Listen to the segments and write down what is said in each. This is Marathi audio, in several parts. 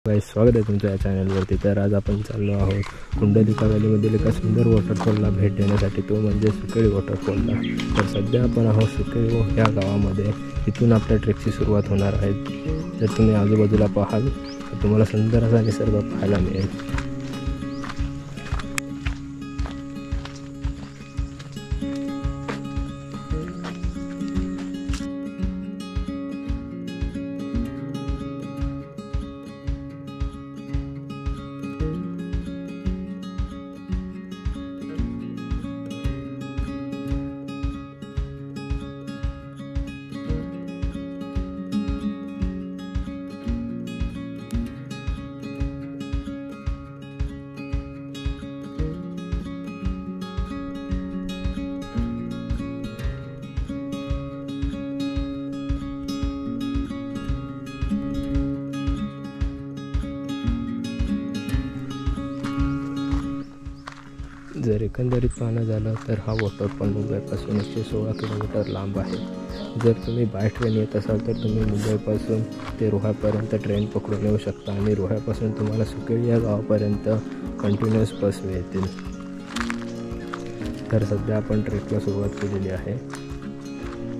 गाइस, स्वागत आहे तुमच्या या चॅनलवरती। तर आज आपण चाललो आहोत कुंडलिका व्हॅलीमधील एका सुंदर वॉटरफॉलला भेट देण्यासाठी, तो म्हणजे सुकळी वॉटरफॉलला। तर सध्या आपण आहोत सुकळी या गावामध्ये। इथून आपल्या ट्रेकची सुरुवात होणार आहे। जर तुम्ही आजूबाजूला पाहाल तर तुम्हाला सुंदर असा निसर्ग पाहायला मिळेल। जर एकंदरीत पाहणं झालं तर हा वॉटरफॉल मुंबईपासून 116 किलोमीटर लांब आहे। जर तुम्ही बाय ट्रेन येत असाल तर तुम्ही मुंबईपासून ते रोह्यापर्यंत ट्रेन पकडून येऊ शकता आणि रोह्यापासून तुम्हाला सुकळी या गावापर्यंत कंटिन्युअस बस मिळतील। तर सध्या आपण ट्रेकला सुरुवात केलेली आहे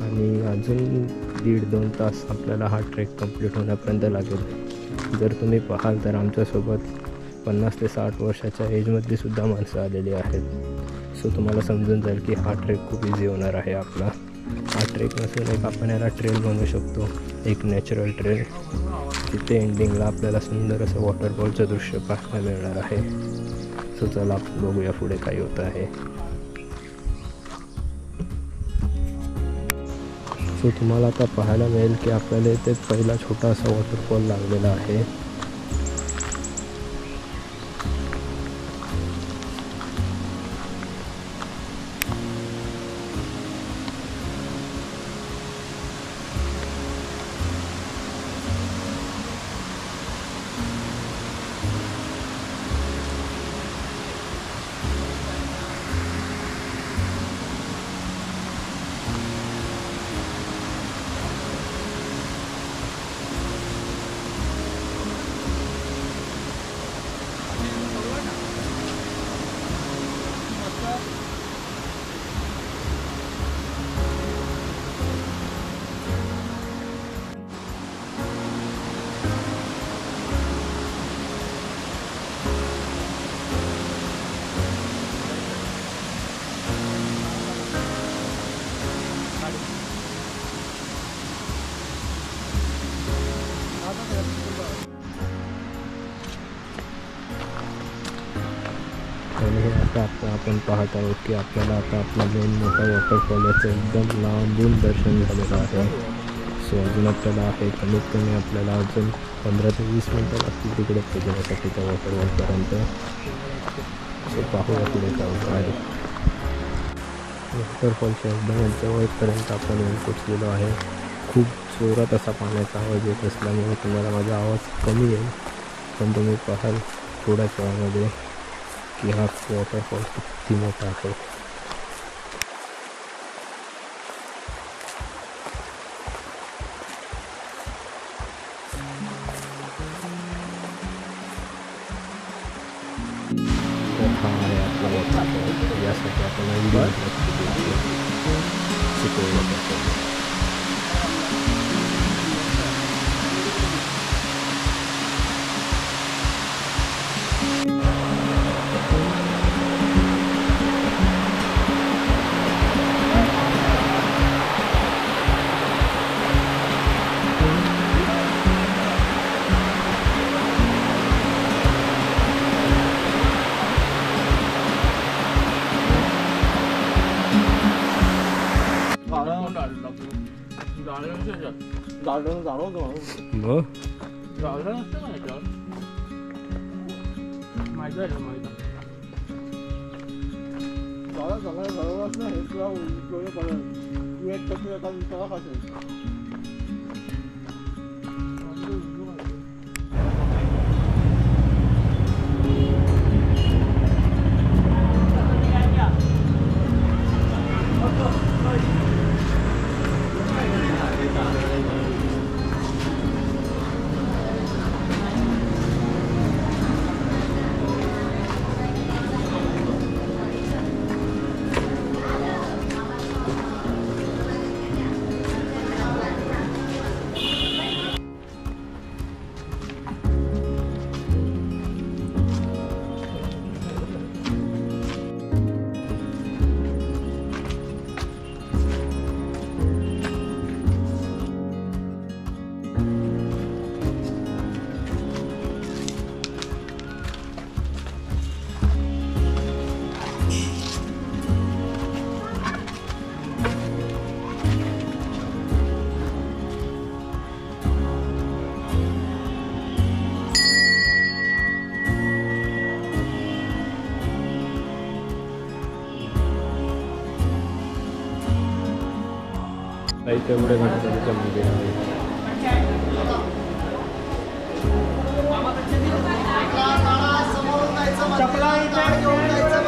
आणि अजून 1.5-2 तास आपल्याला हा ट्रेक कंप्लीट होण्यापर्यंत लागेल। जर तुम्ही पाहाल तर आमच्यासोबत 50 ते 60 वर्षाच्या एजमधली सुद्धा माणसं आलेली आहेत। सो तुम्हाला समजून जाईल की हा ट्रेक खूप इझी होणार आहे आपला। हा ट्रेक नसून एक आपण याला ट्रेल म्हणू शकतो, एक नॅचरल ट्रेल। तिथे एंडिंगला आपल्याला सुंदर असं वॉटरफॉलचं दृश्य पाहायला मिळणार आहे। सो चला आपण बघूया पुढे काय होतं आहे। सो तुम्हाला आता पाहायला मिळेल की आपल्याला इथे पहिला छोटा असा वॉटरफॉल लागलेला आहे। आणि हे आता आपण पाहत आहोत की आपल्याला आता आपला मेन मोठा वॉटरफॉल याचं एकदम लांबून दर्शन झालेलं आहे। सो अजून आपल्याला आहे कमीत कमी आपल्याला अजून 15 ते 20 मिनटं लागतील तिकडे पोहोचण्यासाठी त्या वॉटरफॉलपर्यंत। सो पाहूया पुढे काय होतं आहे। वॉटरफॉलच्या एकदम जवळपर्यंत आपण येऊन पोचलेलो आहे। खूप जोरात असा पाण्याचा आवाज येत असल्यामुळे तुम्हाला माझा आवाज कमी येईल, पण तुम्ही पाहाल थोड्याच वेळामध्ये की हा वॉटरफॉल किती मोठा आहे। तर हा आहे आपला वॉटरफॉल। यासाठी आपण सुकळी वॉटरफॉल। इथे पुढे गणपतीचं मंदिर आहे. चपला घेऊन जायचं